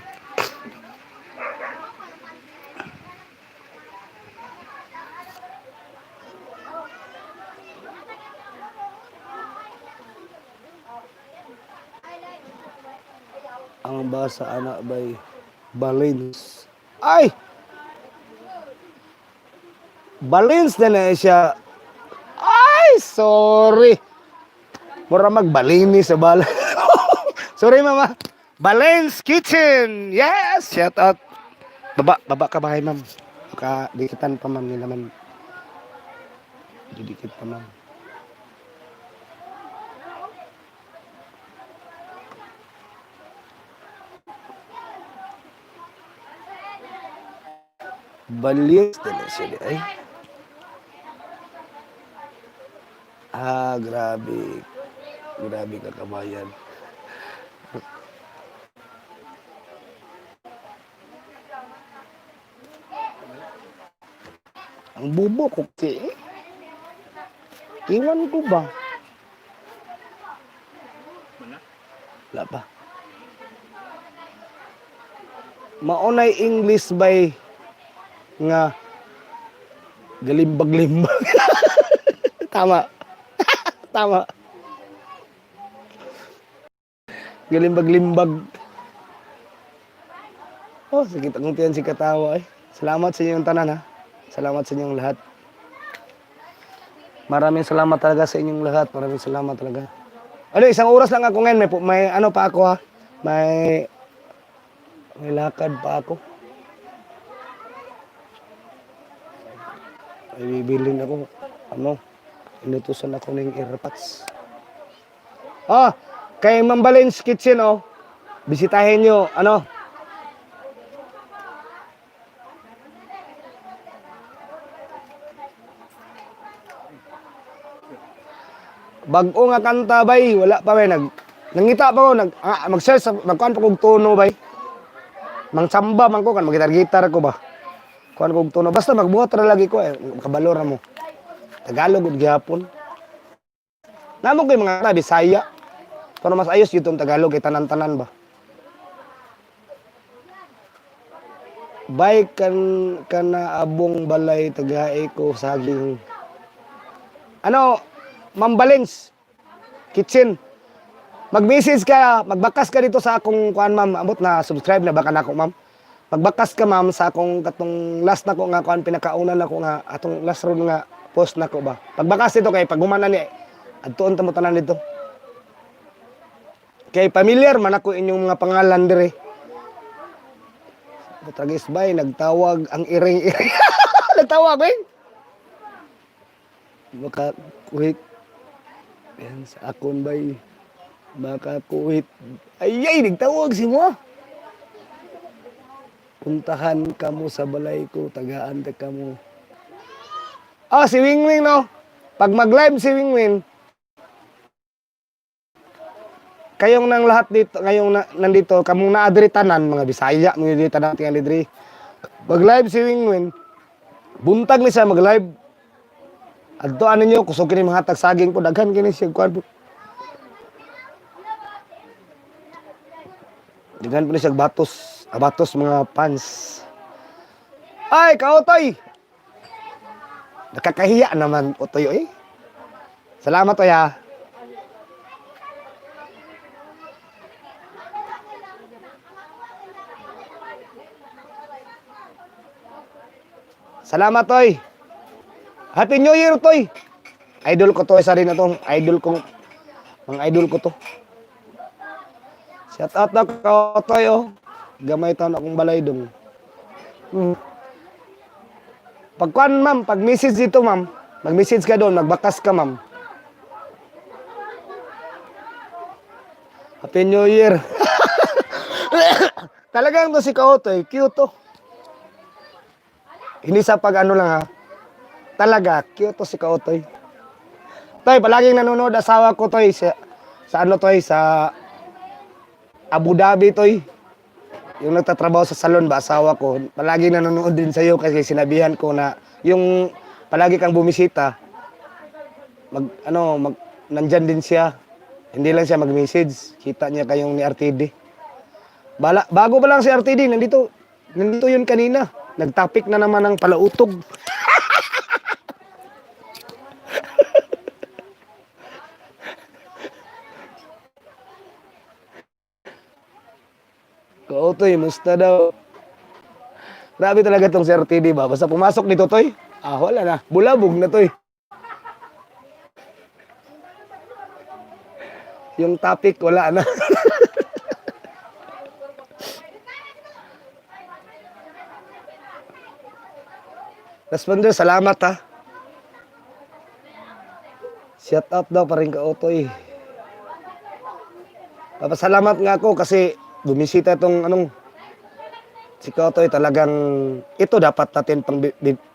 Ang basa anak bay Balins. Ay! Balins na na siya. Ay, sorry. Mura magbalinis sa bala. Sorry, mama. Balins Kitchen. Yes, shout out. Baba ka bahay, ma'am. Baka dikitan pa, ma'am, nila, ma'am. Didikit pa, ma'am. Baliw din siya di ay. Grabe. Grabe ka kabayan. Ang bubo ko iwan ko ba? Wala pa. Maunay English bay nga galimbag-limbag. Tama. Tama. Galimbag-limbag. Oh, sige, tagungtian si katawa eh. Salamat sa inyong tanan ha. Salamat sa inyong lahat. Maraming salamat talaga sa inyong lahat. Maraming salamat talaga. Ano, isang oras lang ako ngayon. May ano pa ako ha. May lakad pa ako. Ay, bibilin ako. Ano? Inutusan ako ng earpods. Kay Ma'am Balin's Kitchen, oh. Bisitahin nyo, ano? Bago nga kanta, bay. Wala pa, bay. Nangita pa ko. Mag-search, magkuhan pa kong tono, bay. Mangsamba, man ko. Mag-gitar-gitar ko ba. Kuhan kong tono. Basta magbuhat na lagi ko, eh. Kabalora mo. Tagalog, gihapon. Namo ko yung mga Bisaya. Pero mas ayos yun Tagalog, kay tanan-tanan ba. Bay kana abong balay tagaay ko saging. Ano, Ma'am Balens Kitchen. Mag-message ka, magbakas ka dito sa akong kuan ma'am. Amot na subscribe na baka nako ma'am. Magbakas ka ma'am sa akong katong last nako nga kuan pinakauna nako nga atong last round nga post nako ba. Pagbakas dito kay pagumana ni adtuon ta mo tanan dito. Kay familiar man ako inyong mga pangalan dire. Tragis bay nagtawag ang iring-iring. Nagtawag bay. Baka kuhit. Yan sa akon bay. Baka kuhit. Ay, nagtawag si mo. Puntahan kamo sa balay ko, tagaan ta kamo. Si Wingwing no. Pag mag-live si Wingwing, kayong nang lahat dito, ngayong nandito, kamong naadiri tanan, mga Bisaya, mga dito tanan tingali diri. Mag-live si Wingwing, buntag ni siya mag-live. Adto ano niyo, kusog kini mga hatag saging po, daghan kini siya kuan po. Daghan po ni siya batos mga pants. Ay, kautoy! Nakakahiya naman, Utoy, eh. Salamat, Toy, ha. Salamat, Toy. Happy New Year, Toy. Idol ko to, isa rin na to. Mga idol ko to. Shout out na ka, Toy, oh. Gamay taon akong balay dong. Pagkuan, ma'am, pag-message dito, ma'am. Mag-message ka doon, magbakas ka, ma'am. Happy New Year. Talagang to si Kautoy, cute to. Hindi sa pag ano lang ha. Talaga, cute to si Kautoy. Toy, palaging nanonood asawa ko, Toy. Sa ano, Toy, sa Abu Dhabi, Toy. Yung nagtatrabaho sa salon ba, asawa ko. Palaging nanonood din sa'yo kasi sinabihan ko na yung palagi kang bumisita, nandyan din siya. Hindi lang siya mag-message. Kita niya kayong ni RTD. Bago pa lang si RTD, nandito yun kanina. Nag-topic na naman ng palautog. Kautoy, musta daw? Grabe talaga tong si RTD ba? Basta pumasok dito, Toy. Wala na. Bulabog na, Toy. Yung topic, wala na. Responder, salamat ha. Shout out daw pa rin ka, Otoy. Papasalamat nga ako kasi bumisita itong Si Kautoy talagang ito dapat natin pang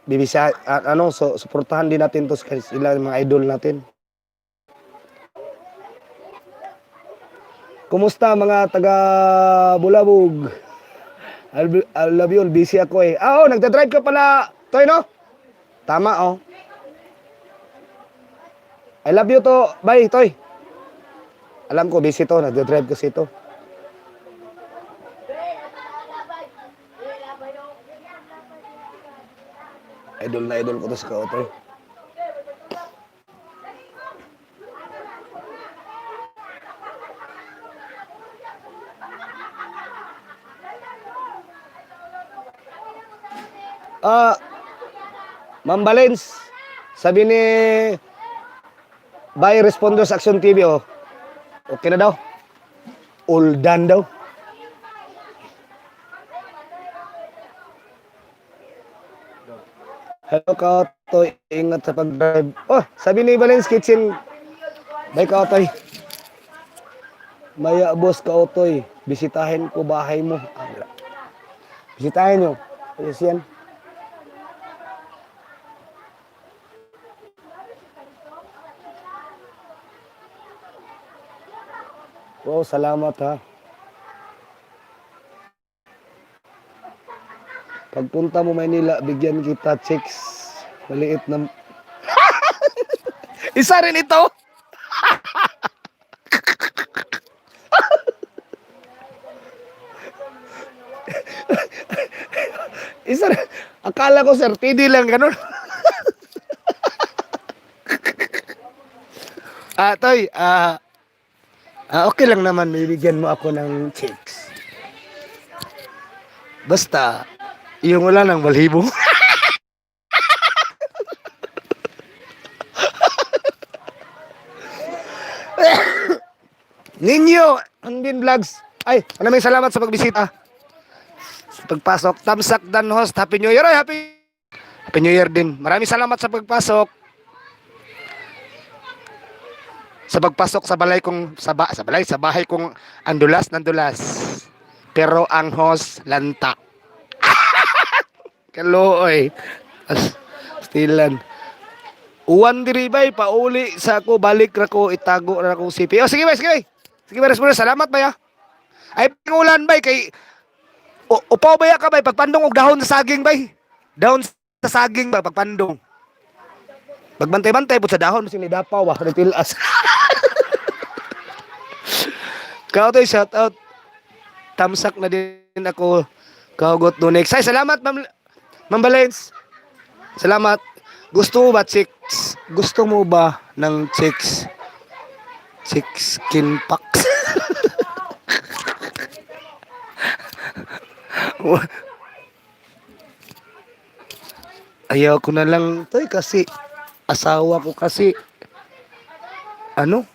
bibisa ano so suportahan din natin to sila mga idol natin. Kumusta mga taga Bulabog? I love you, busy ako eh. Ah, oh, nagda-drive ka pala, Toy, no? Tama, oh. I love you to, bye, Toy. Alam ko, busy to, nagda-drive kasi to. Idol na idol ko to si Kautoy. Ah, Ma'am Valens, sabi ni By Responders Action TV, oh. Okay na daw. All done daw. Hello, Kautoy. Ingat sa pag-drive. Oh, sabi ni Valens Kitchen. Bye, Kautoy. Maya, boss, Kautoy. Bisitahin ko bahay mo. Bisitahin nyo. Ayos yan. Wow, salamat ha. Pagpunta mo Maynila, bigyan kita chicks. Maliit na... Isa rin ito! Isa rin. Akala ko, sir, TD lang ganun. Toy, okay lang naman, bibigyan mo ako ng chicks. Basta, yung wala ng balhibo. Ninyo, Andin Vlogs. Ay, maraming salamat sa pagbisita. Sa pagpasok. Tamsak Dan Host. Happy New Year. Ay, Happy New Year din. Maraming salamat sa pagpasok. Sa pagpasok sa balay kong sa bahay kong andulas nandulas. Pero ang host lantak. Kalooy. Stilan. Uwan diri bay pauli sa ako balik ra ko itago ra ko CP. Oh sige bay, sige bay. Sige bay, responde. Salamat bay ha. Ay pangulan bay kay upaw baya ka bay pagpandong og dahon sa saging bay. Dahon sa saging ba pagpandong. Magbantay-bantay pud sa dahon sing nidapaw wa retilas. Kautoy shout out. Tamsak na din ako. Kaugot do next. Ay salamat Ma'am Valens. Salamat. Gusto mo ba chicks? Gusto mo ba ng chicks? Chicks skin packs. Ayaw ko na lang toy kasi asawa ko kasi ano?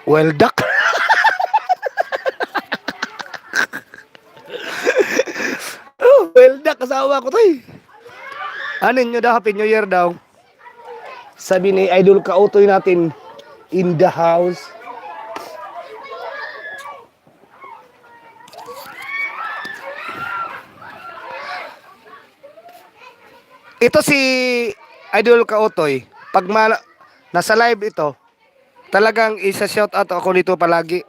Well duck. Well duck asawa ko toy. Anin nyo daw, Happy New Year daw. Sabi ni Idol Kautoy natin in the house. Ito si Idol Kautoy. Pag nasa live ito, talagang isa-shout out ako nito palagi.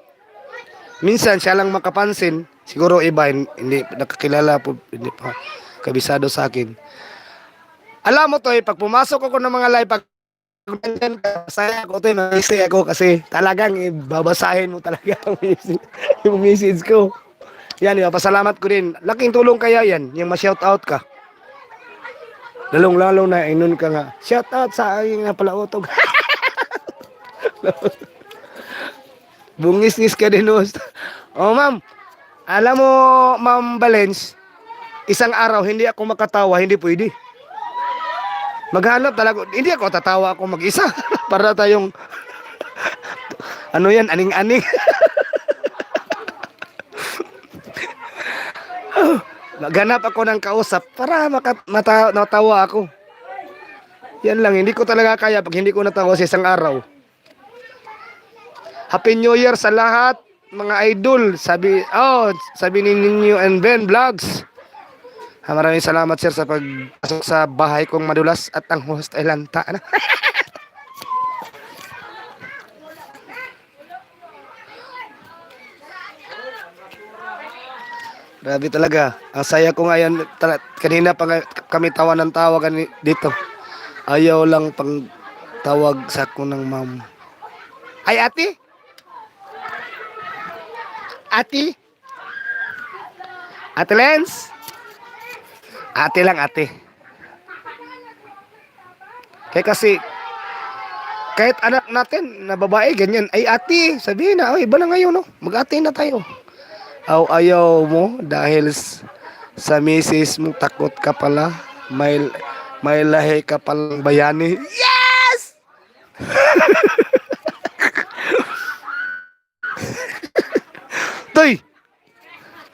Minsan siya lang makapansin, siguro iba hindi nakakilala po, hindi pa kabisado sa akin. Alam mo toy, pag pumasok ako ng mga live, pag saya ako toy, masaya ako kasi talagang babasahin mo talaga yung message ko. Yan, pasalamat ko din. Laking tulong kaya yan, yung ma-shout out ka. Lalong-lalo na inon ka nga. Shout out sa aking palautog. Bungis-ngis ka din, host. Oh, ma'am. Alam mo, Ma'am Valens, isang araw hindi ako makatawa, hindi pwede. Maghanap talaga. Hindi ako tatawa ako mag-isa. Para tayong ano yan, aning-aning. Maghanap ako ng kausap para natawa ako. Yan lang, hindi ko talaga kaya pag hindi ko natawa sa isang araw. Happy New Year sa lahat mga idol. Sabi ni Ninyo and Ben Vlogs. Maraming salamat sir sa pagpasok sa bahay kong madulas at ang host ay lanta. Ano? Grabe talaga. Ang saya ko ngayon. Kanina pa kami tawa ng tawa dito. Ayaw lang pang tawag sa ako ng ma'am. Ay, ate? Ate? Ate Lens? Ate lang, ate. Kaya kasi, kahit anak natin na babae, ganyan. Ay, ate, sabihin na, iba na ngayon, no? Mag-ate na tayo. Ayaw mo dahil sa misis mo takot ka pala. May lahi ka palang bayani. Yes! Toy,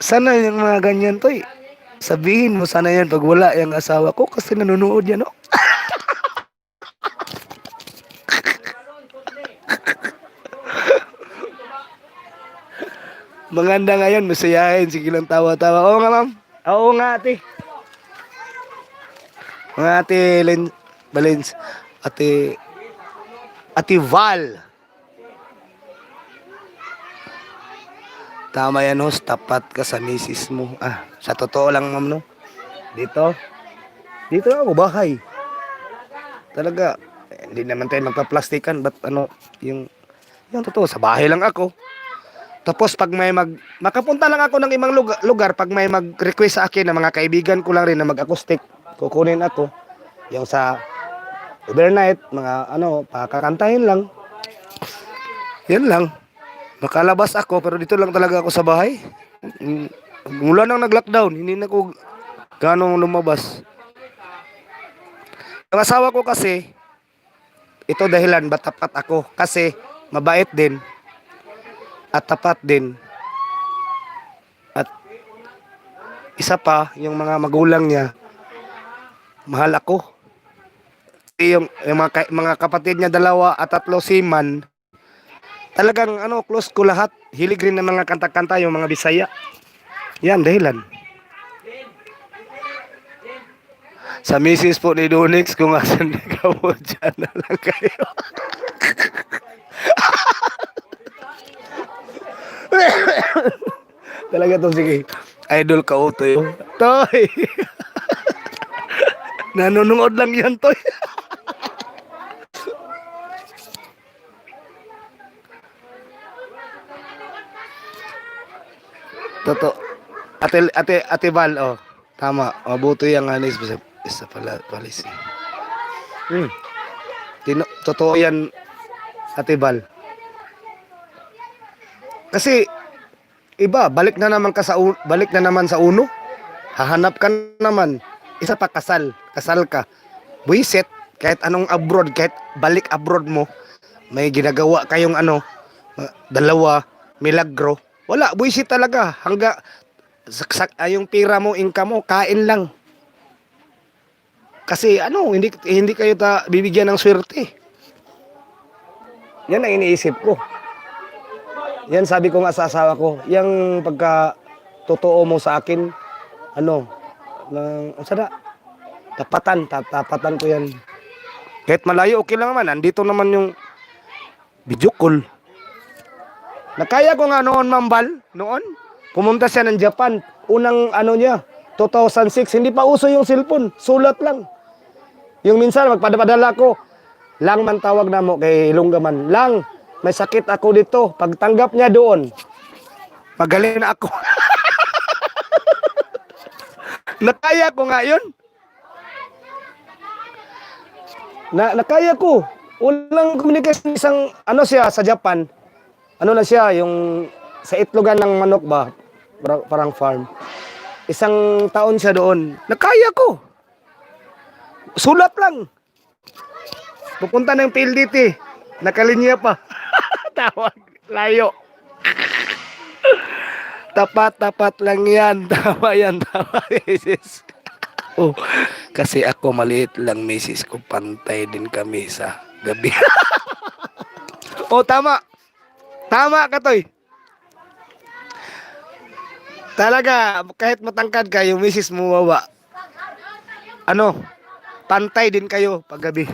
sana yung mga ganyan, Toy. Sabihin mo sana yan pag wala yung asawa ko kasi nanonood yan, no? Maganda ngayon, masayahin. Sige lang tawa-tawa. Oo nga, ma'am. Oo nga, ate. Mga ate Valens. Ate Val. Tama yan, host. Tapat ka sa misis mo. Sa totoo lang, ma'am, no? Dito ako, bahay. Talaga, hindi naman tayo magpa-plastikan. But yung totoo, sa bahay lang ako. Tapos pag may makapunta lang ako ng ibang lugar pag may mag-request sa akin ng mga kaibigan ko lang rin na mag-acoustic, kukunin ako. Yung sa overnight, mga pakakantahin lang. Yan lang. Makalabas ako pero dito lang talaga ako sa bahay. Mula nang nag-lockdown, hindi na ako ganong lumabas. Ang asawa ko kasi, ito dahilan ba't tapat ako? Kasi mabait din. At tapat din. At isa pa, yung mga magulang niya, mahal ako. Yung mga kapatid niya 2 at 3 seaman, talagang close ko lahat. Hilig rin ng mga kanta-kanta, yung mga Bisaya. Yan, dahilan. Sa misis po ni Donix, kung asan ka po, dyan na lang kayo. Talaga to, sige. Idol ka, Utoy. Toy! Nanonood lang yan, Toy. Toto. Ate Val, tama. Mabuto yung anis sa policy. Totoo yan, Ate Val. Kasi iba, balik na naman sa uno. Hahanap ka naman. Isa pa kasal ka. Buisit, kahit anong abroad, kahit balik abroad mo, may ginagawa kayong 2 milagro. Wala, buisit talaga. Yung pira mo, income mo, kain lang. Kasi hindi kayo bibigyan ng swerte. Yan ang iniisip ko. Yan sabi ko nga sa asawa ko, yung pagka totoo mo sa akin, tapatan ko yan. Kahit malayo, okay lang naman. Andito naman yung video call. Nakaya ko nga noon, Mambal, pumunta siya ng Japan. Unang niya, 2006, hindi pa uso yung cellphone, sulat lang. Yung minsan, magpadala ko, lang man tawag na mo kay Ilonggaman. Lang, may sakit ako dito. Pagtanggap niya doon, magaling na ako. Nakaya ko nga yun. Nakaya ko. Walang communication. Isang, siya sa Japan. Na siya, yung sa itlogan ng manok ba? Parang farm. Isang taon siya doon. Nakaya ko. Sulat lang. Pupunta ng PLDT. Nakalinya pa. Tawag. Layo. Tapat lang yan. Tama yan. Tama, misis. Kasi ako maliit lang, misis ko. Pantay din kami sa gabi. Tama. Tama ka, Toy. Talaga, kahit matangkad ka, yung misis mo wawa. Ano, pantay din kayo paggabi.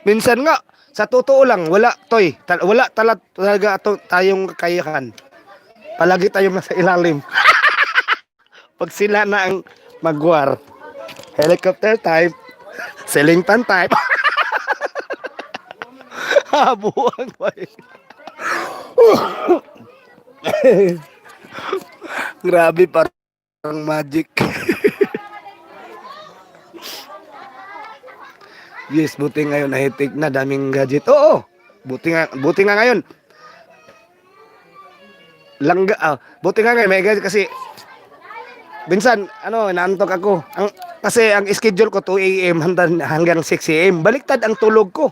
Minsan nga, sa totoo lang, wala, Toy. Wala talaga tayong kakayahan. Palagi tayong nasa ilalim. Pag sila na ang magwar. Helicopter type, ceiling fan type. Habuang pa eh. Grabe, parang magic. Yes, buti ngayon nahitik na, daming gadget. Oo, buti nga ngayon. Buti nga ngayon may gadget kasi minsan, naantok ako. Kasi ang schedule ko 2 AM hanggang 6 AM. Baliktad ang tulog ko.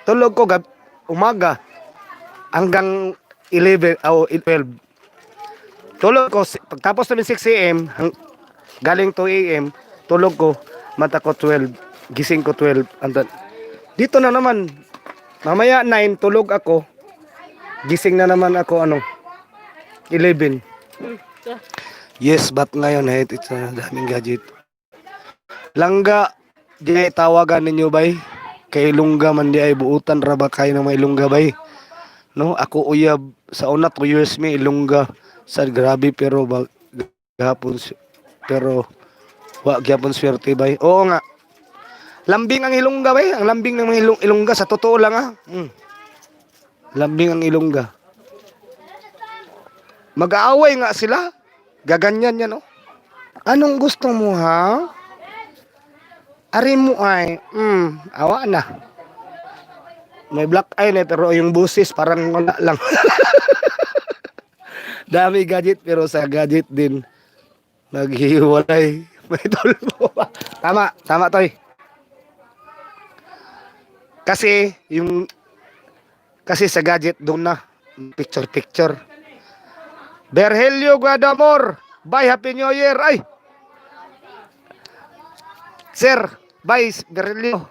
Tulog ko umaga hanggang 11 o 12. Tulog ko pagtapos namin 6 AM galing 2 AM, tulog ko mata ko 12, gising ko 12. Dito na naman mamaya 9 tulog ako. Gising na naman ako 11. Yes, but ngayon it's daming gadget. Langga, di ay tawagan ninyo bay. Kay Lungga man di ay buutan ra ba kayo ng may Lungga bay. No, ako uyab sa una 2 years may Ilungga. Sad grabe pero gahapon pero wa gyapon swerte bay. Oo nga. Lambing ang Ilungga bay, ang lambing ng mga Ilungga sa totoo lang Lambing ang Ilungga. Mag-aaway nga sila. Gaganyan yan Anong gusto mo ha? Ari mo ay, awa na. May black eye na pero yung busis parang wala lang. Dami gadget pero sa gadget din naghihiwalay. May tulpo pa. Tama Toy. Kasi sa gadget doon na picture. Berhelio Guadamor, bye, Happy New Year. Ay. Sir, bye Berhelio.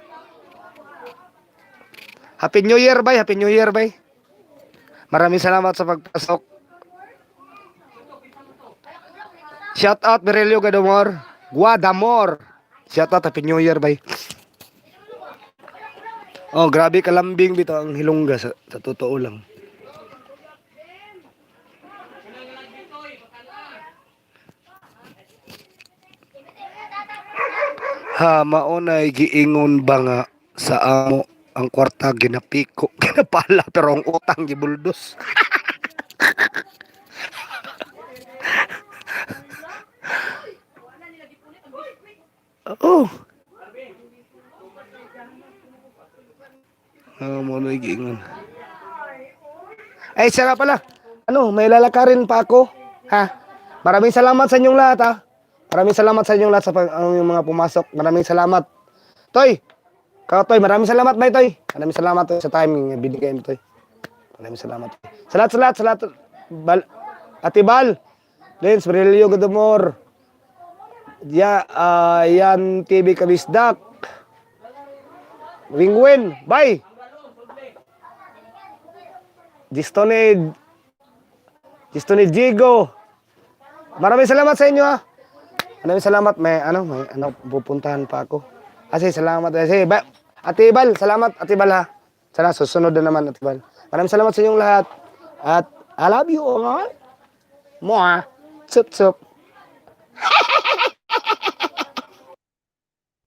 Happy New Year, bye. Maraming salamat sa pagpasok. Shout out Berhelio Guadamor. Shout out, Happy New Year, bye. Oh, grabe kalambing bito ang Hilongga sa totoo lang. Maunay giingon ba nga sa amo ang kwarta ginapiko, ginapala pero ang utang gibuldos. Oh. Maunay giingon. Ay, siya nga pala. May lalakarin pa ako. Ha? Maraming salamat sa inyong lahat ha. Maraming salamat sa inyong lahat sa yung mga pumasok. Maraming salamat. Toy, maraming salamat ba Toy? Maraming salamat sa time binigay mo Toy. Maraming salamat. Salat. Ate Bal, Lens, Brilio Godamor. Yan TV Kabisdak. Wingwin, bye. Distoned Jigo. Maraming salamat sa inyo ha. Maraming salamat. May pupuntahan pa ako. Salamat. Ate Bal, salamat Ate Bal ha. Sana susunod na naman Ate Bal. Maraming salamat sa inyong lahat. At I love you all. Mo ha. Sup.